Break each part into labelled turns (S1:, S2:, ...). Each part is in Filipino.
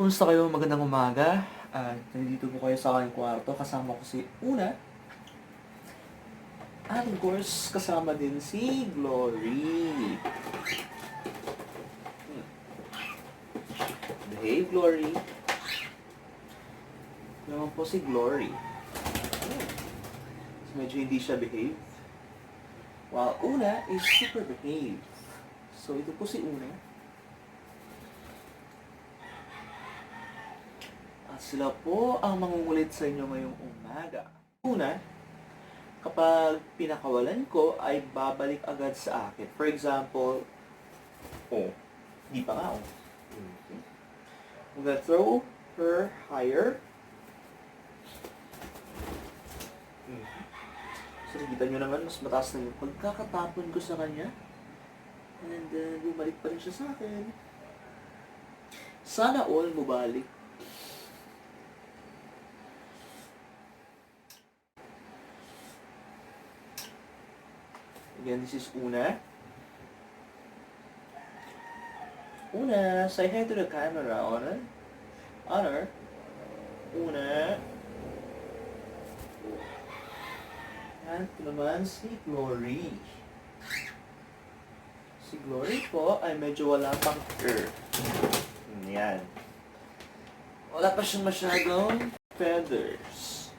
S1: Kumusta kayo? Magandang umaga. Nandito po kayo sa aking kwarto. Kasama ko si Una. At of course, kasama din si Glory. Behave, Glory. Naman po si Glory. So, medyo hindi siya behave. While Una is super behave. So, ito po si Una. At sila po ang mangungulit sa inyo ngayong umaga. Una, kapag pinakawalan ko, ay babalik agad sa akin. For example, di pa nga, Okay. I'm gonna throw her higher. So, nakita nyo naman, mas mataas na yung pagkakatapon ko sa kanya. And then, bumalik pa rin siya sa akin. Sana all mubalik. Again, this is Una. Una, say hi to the camera, Honor. Honor. Una. Yan, ito naman si Glory. Si Glory po ay medyo wala pang Yan. Wala pa siyang masyadong feathers.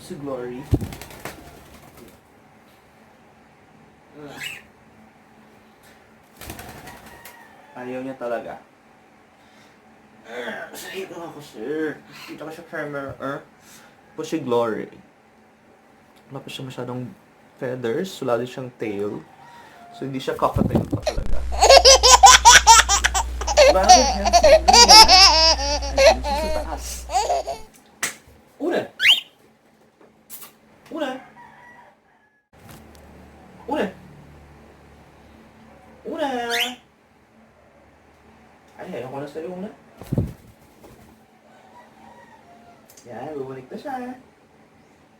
S1: Si Glory. Ayaw niya talaga. Sakit na ako, sir. Kita ko siya camera. Po si Glory. Wala pa siya masyadong feathers. Wala din siyang tail. So, hindi siya cockatiel pa talaga. Bakit yan? Ay, siya sa taas. Una! Una! Una! Una! Ay, ayoko na sa'yo, Una. Yan, bumalik na siya.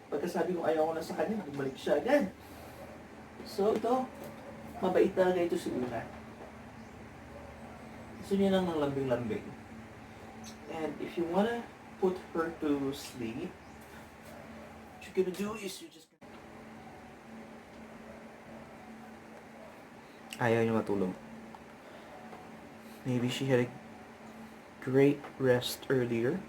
S1: Pagkasabi kong ayoko na sa kanya, bumalik siya agad. So, ito. Mabait talaga ito si Una. Gusto niya lang ng lambing-lambing. And if you wanna put her to sleep, what you're gonna do is you just... Ayaw niya matulog. Maybe she had a great rest earlier.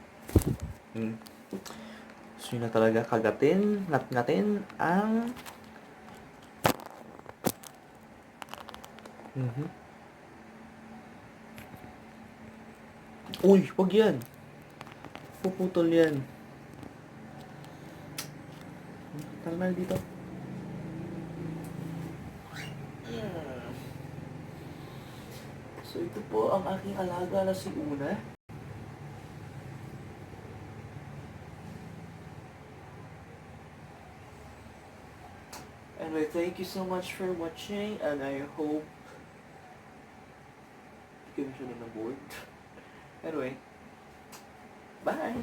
S1: So yun na talaga, kagatin, ngat-ngatin ang... Uy, wag yan. Puputol yan. Tanggal dito. So, ito po ang aking alaga na si Una. Anyway, thank you so much for watching, and I hope you can show me the board. Anyway, bye!